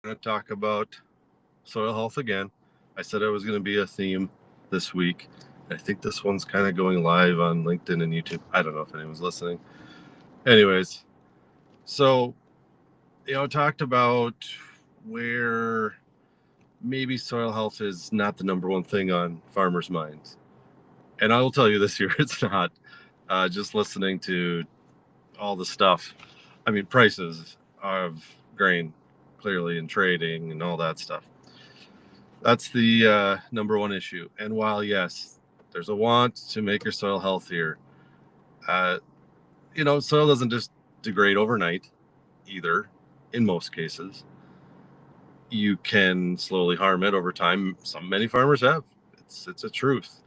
going to talk about soil health again. I said it was going to be a theme this week. I think this one's kind of going live on LinkedIn and YouTube. I don't know if anyone's listening. Anyways, so, talked about where maybe soil health is not the number one thing on farmers' minds. And I will tell you this year, it's not. Just listening to all the stuff. I mean, prices of grain, clearly, and trading and all that stuff. That's the number one issue. And while, yes, there's a want to make your soil healthier, uh, soil doesn't just degrade overnight either, in most cases. You can slowly harm it over time. Many farmers have. It's a truth.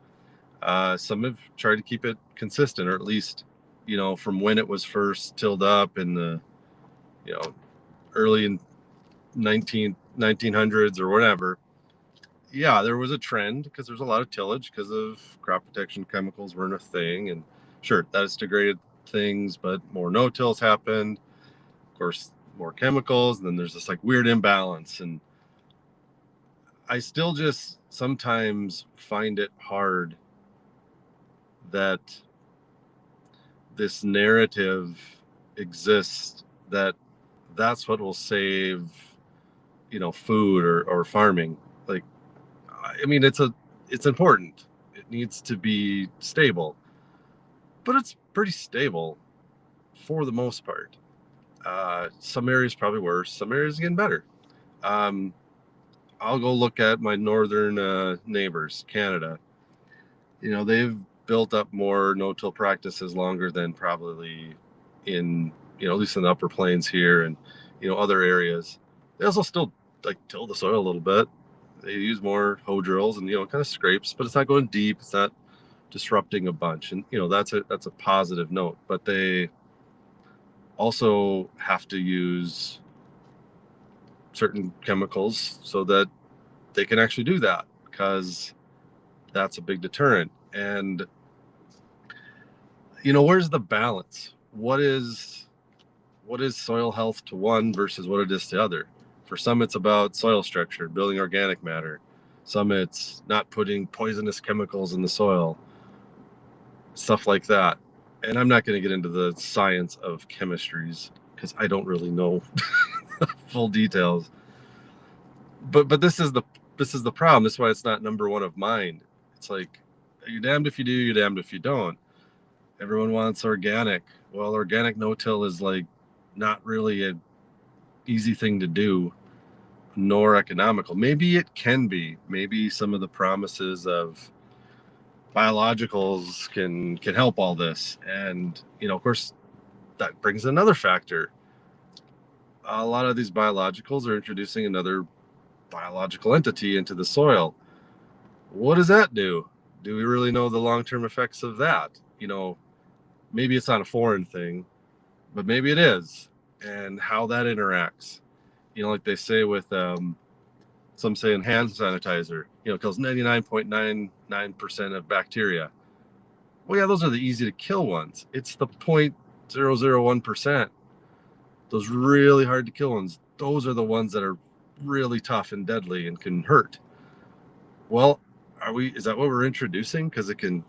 Some have tried to keep it consistent, or at least, from when it was first tilled up in the, you know, early in 1900s or whatever. Yeah, there was a trend because there's a lot of tillage because of crop protection chemicals weren't a thing, and sure, that has degraded things, but more no-tills happened. Of course, more chemicals, and then there's this like weird imbalance, and I still just sometimes find it hard that this narrative exists that that's what will save, food or farming. Like, I mean, it's important. It needs to be stable, but it's pretty stable for the most part. Some areas probably worse. Some areas getting better. Um, I'll go look at my northern neighbors, Canada. They've built up more no-till practices longer than probably in, at least in the upper plains here and, other areas. They also still like till the soil a little bit. They use more hoe drills and, kind of scrapes, but it's not going deep. It's not disrupting a bunch. And, that's a positive note, but they also have to use certain chemicals so that they can actually do that because that's a big deterrent. And where's the balance? What is soil health to one versus what it is to other? For some, it's about soil structure, building organic matter. Some, it's not putting poisonous chemicals in the soil, stuff like that. And I'm not going to get into the science of chemistries because I don't really know full details. But this is the problem. This is why it's not number one of mind. It's like you're damned if you do, you're damned if you don't. Everyone wants organic. Well, organic no-till is like not really a easy thing to do, nor economical. Maybe it can be. Maybe some of the promises of biologicals can help all this. And of course, that brings another factor. A lot of these biologicals are introducing another biological entity into the soil. What does that do? Do we really know the long-term effects of that? Maybe it's not a foreign thing, but maybe it is, and how that interacts. Like they say with some say in hand sanitizer, kills 99.99% of bacteria. Well, yeah, those are the easy to kill ones. It's the 0.001%, those really hard to kill ones. Those are the ones that are really tough and deadly and can hurt. Well, is that what we're introducing because it can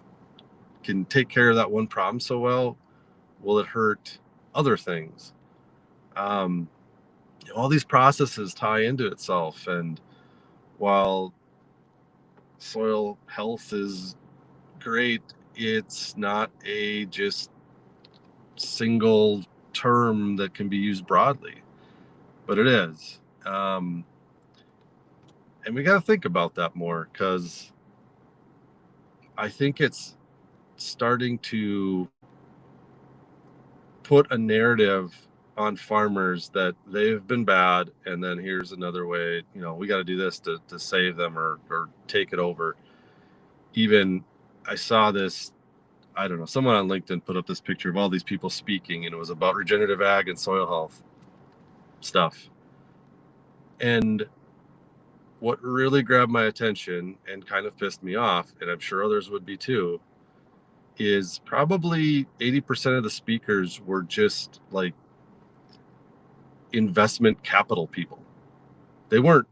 take care of that one problem so well? Will it hurt other things? Um, all these processes tie into itself, and while soil health is great, it's not a just single term that can be used broadly, but it is. And we got to think about that more because I think it's starting to put a narrative on farmers that they've been bad, and then here's another way, we got to do this to save them or take it over. Even I saw this, I don't know, someone on LinkedIn put up this picture of all these people speaking, and it was about regenerative ag and soil health stuff. And what really grabbed my attention and kind of pissed me off, and I'm sure others would be too, is probably 80% of the speakers were just like investment capital people. They weren't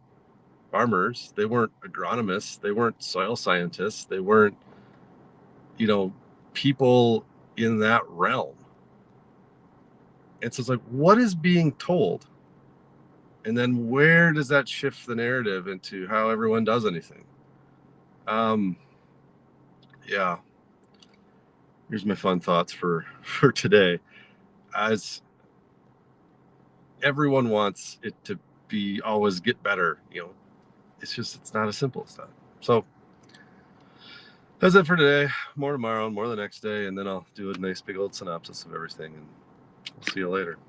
farmers, they weren't agronomists, they weren't soil scientists, they weren't, people in that realm. And so it's like, what is being told? And then where does that shift the narrative into how everyone does anything? Yeah. Here's my fun thoughts for today. As everyone wants it to be always get better, it's not as simple as that. So that's it for today. More tomorrow, more the next day, and then I'll do a nice big old synopsis of everything, and we'll see you later.